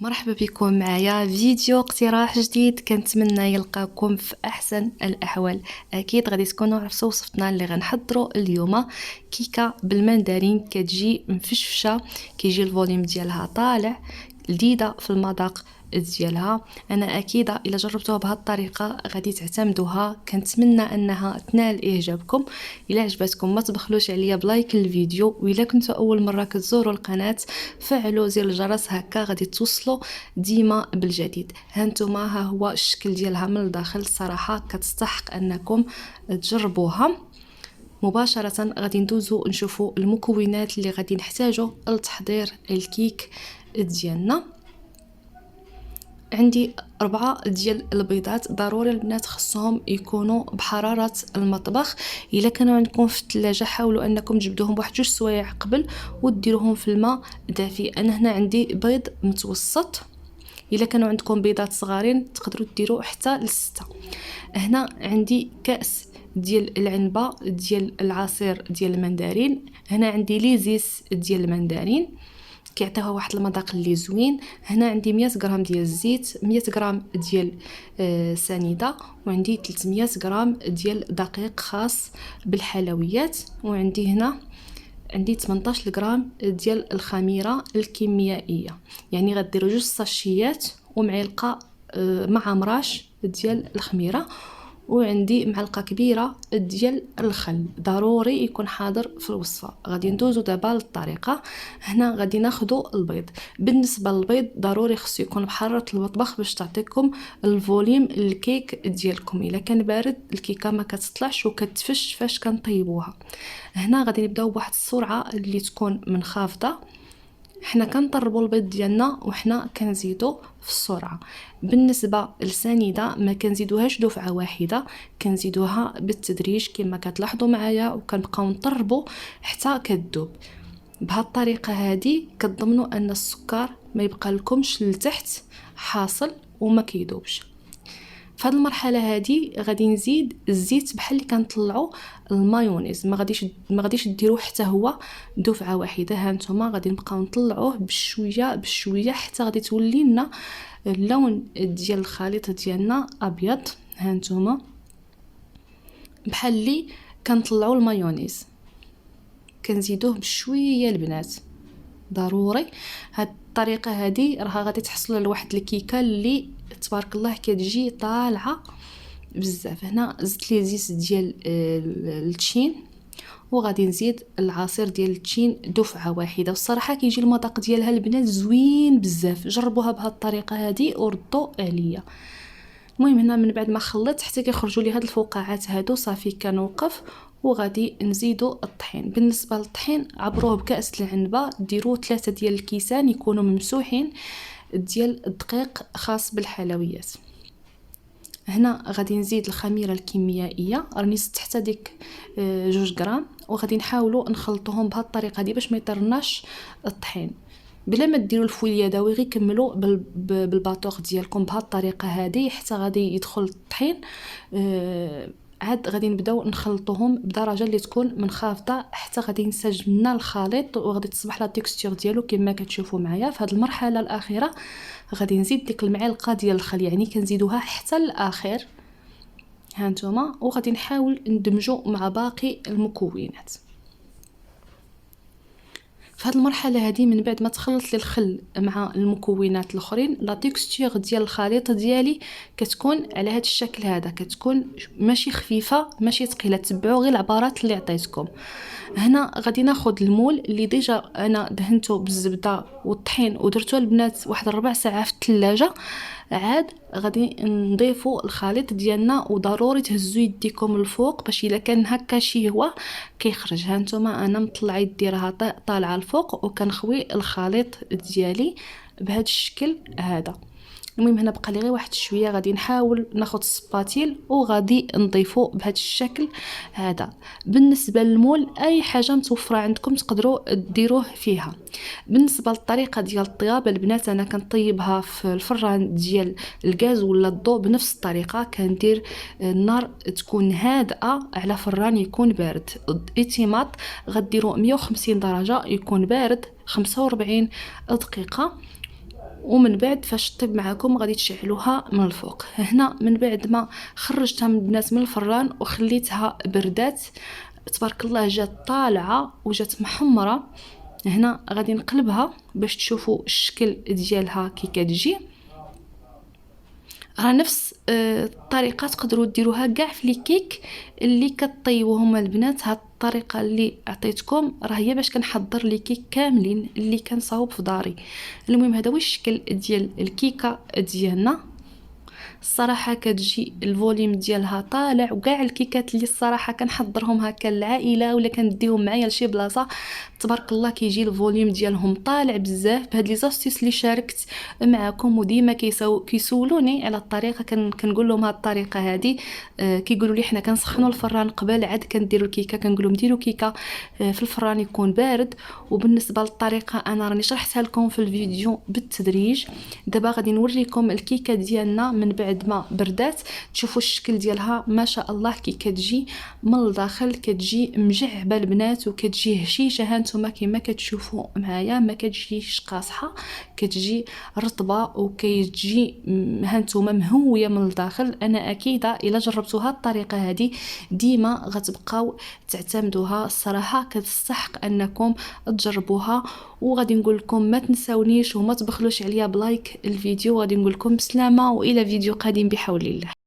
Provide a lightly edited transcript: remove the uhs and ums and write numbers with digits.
مرحبا بكم معايا فيديو اقتراح جديد. كنتمنى يلقاكم في احسن الاحوال. اكيد غادي تكونوا عرفتوا وصفتنا اللي غنحضروا اليوم. كيكه بالمندرين كتجي مفشفشه، كيجي الفوليوم ديالها طالع، لذيذه في المذاق ديالها. انا اكيده الا جربتوها بهذه الطريقه غادي تعتمدوها. كنتمنى انها تنال اعجابكم. الا عجبتكم ما تبخلوش عليا بلايك الفيديو، والا كنتوا اول مره كتزوروا القناه فعلوا زر الجرس، هكا غادي توصلوا ديما بالجديد. هانتوما ها هو الشكل ديالها من الداخل، صراحه كتستحق انكم تجربوها. مباشره غادي ندوزو نشوفوا المكونات اللي غادي نحتاجو لتحضير الكيك ديالنا. عندي 4 ديال البيضات، ضروري البنات خصهم يكونوا بحراره المطبخ. الا كانوا عندكم في الثلاجه حاولوا انكم تجبدوهم بواحد 2 سوايع قبل وديروهم في الماء دافي. انا هنا عندي بيض متوسط، الا كانوا عندكم بيضات صغارين تقدروا ديروا حتى ل6. هنا عندي كاس ديال العنبه ديال العصير ديال المندرين. هنا عندي ليزيس ديال المندرين كيعطيوها واحد المذاق اللي زوين. هنا عندي 100 غرام ديال الزيت، 100 غرام ديال سنيده، وعندي 300 غرام ديال دقيق خاص بالحلويات، وعندي هنا عندي 18 غرام ديال الخميره الكيميائيه. يعني غديروا 2 ساشيات ومعلقه مع مراش ديال الخميره، وعندي معلقه كبيره ديال الخل. ضروري يكون حاضر في الوصفه. غادي ندوزو دابا للطريقه. هنا غادي ناخذوا البيض. بالنسبه للبيض ضروري خصو يكون بحراره المطبخ باش تعطيكم الفوليوم الكيك ديالكم. الا كان بارد الكيكه ما كتطلعش وكتفش فاش كنطيبوها. هنا غادي نبداو بواحد السرعه اللي تكون منخفضه. حنا كنطربوا البيض ديالنا وحنا كنزيدو في السرعه. بالنسبه للسنيده ما كنزيدوهاش دفعه واحده، كنزيدوها بالتدريج كما كتلاحظوا معايا، وكنبقاو نطربوا حتى كتذوب. بهذه الطريقه هذه كتضمنوا ان السكر ما يبقى لكمش لتحت حاصل وما كيذوبش. في هذه المرحله هذه غادي نزيد الزيت بحال اللي كنطلعوا المايونيز. ما غاديش ديروه حتى هو دفعه واحده. ها نتوما غادي نبقاو نطلعوه بشويه بشويه حتى غادي تولي لنا اللون ديال الخليط ديالنا ابيض. ها نتوما بحال اللي كنطلعوا المايونيز. كنزيدوه بشويه البنات، ضروري. هاد الطريقه هذه راها غادي تحصلوا لواحد الكيكه اللي تبارك الله كتجي طالعه بزاف. هنا زدت لي زيت ديال التشين، وغادي نزيد العصير ديال التشين دفعه واحده. والصراحه كيجي المذاق ديالها البنات زوين بزاف. جربوها بهذه الطريقه هذه وردوا عليا. المهم هنا من بعد ما خلطت حتى كيخرجوا لي هاد الفقاعات هادو صافي كنوقف وغادي نزيدوا الطحين. بالنسبه للطحين عبروه بكاس العنبه، ديروا 3 ديال الكيسان يكونوا ممسوحين ديال الدقيق خاص بالحلويات. هنا غادي نزيد الخميره الكيميائيه، راني زدت حتى ديك 2 غرام، وغادي نحاولوا نخلطوهم بهذه الطريقه دي باش ما يطرناش الطحين. بلا ما ديروا الفويل اليدوي غير كملوا بالباطوخ ديالكم بهذه الطريقه هذه حتى غادي يدخل الطحين. عاد غادي نبداو نخلطوهم بدرجه اللي تكون منخفضه حتى غادي ينسجم لنا الخليط وغادي تصبح لا تيكستور ديالو كما كتشوفوا معايا. في هذه المرحله الاخيره غادي نزيد ديك المعلقه ديال الخل، يعني كنزيدوها حتى الاخر. ها نتوما وغادي نحاول ندمجو مع باقي المكونات. في هذه المرحله هذه من بعد ما تخلط لي الخل مع المكونات الاخرين، لا تيكستور ديال الخليط ديالي كتكون على هذا الشكل هذا، كتكون ماشي خفيفه ماشي ثقيله. تبعوا غير العبارات اللي عطيتكم. هنا غادي ناخذ المول اللي ديجا انا دهنته بالزبده والطحين ودرتو البنات واحد 4 ساعات في الثلاجه. عاد غادي نضيفوا الخليط ديالنا، وضروري تهزوا يديكم الفوق باش الا كان هكا شي هو كيخرج. ها نتوما انا مطلعه يدي راها طالعه الفوق، وكنخوي الخليط ديالي بهذا الشكل هذا. المهم هنا بقى لي غير واحد شويه، غادي نحاول ناخذ السباتيل وغادي نضيفو بهذا الشكل هذا. بالنسبه للمول اي حاجه متوفره عندكم تقدروا ديروه فيها. بالنسبه للطريقه ديال الطياب البنات انا كنطيبها في الفران ديال الغاز ولا الضوء بنفس الطريقه. كندير النار تكون هادئه على فران يكون بارد. الاعتماد غديروا 150 درجه يكون بارد 45 دقيقه. ومن بعد فاش طيب معاكم غادي تشعلوها من الفوق. هنا من بعد ما خرجتها من البنات من الفران وخليتها بردات، تبارك الله جات طالعه وجات محمره. هنا غادي نقلبها باش تشوفوا الشكل ديالها كي كتجي. راه نفس الطريقه تقدروا ديروها كاع في لي كيك اللي كطيبوهم البنات. هاد الطريقه اللي عطيتكم راه هي باش كنحضر لي كيك كاملين اللي كنصاوب في داري. المهم هذا هو الشكل ديال الكيكه ديالنا. الصراحه كتجي الفوليوم ديالها طالع، وكاع الكيكات اللي الصراحه كنحضرهم هكا للعائله ولا كنديهم معايا لشي بلاصه تبارك الله كيجي الفوليوم ديالهم طالع بزاف. بهاد لي زاستيس اللي شاركت معكم وديما كيسولوني على الطريقه، كنقول لهم هاد الطريقه هذه. كيقولوا لي حنا كنسخنوا الفران قبل عاد كنديروا الكيكه، كنقول لهم ديروا كيكه في الفران يكون بارد. وبالنسبه للطريقه انا راني شرحتها لكم في الفيديو بالتدريج. دابا غادي نوريكم الكيكه ديالنا من بعد ما بردات. تشوفوا الشكل ديالها ما شاء الله كي كتجي من الداخل، كتجي مجعبه البنات وكتجي هشيشه. هانتوما كما كتشوفوا معايا ما كتجيش قاصحه، كتجي رطبه وكيجي هانتوما مهويه من الداخل. انا اكيده الا جربتوها الطريقه هذه ديما غتبقاو تعتمدوها. الصراحه كتستحق انكم تجربوها. وغادي نقول لكم ما تنساونيش وما تبخلوش عليا بلايك الفيديو. غادي نقول لكم بسلامه والى فيديو قادم بحول الله.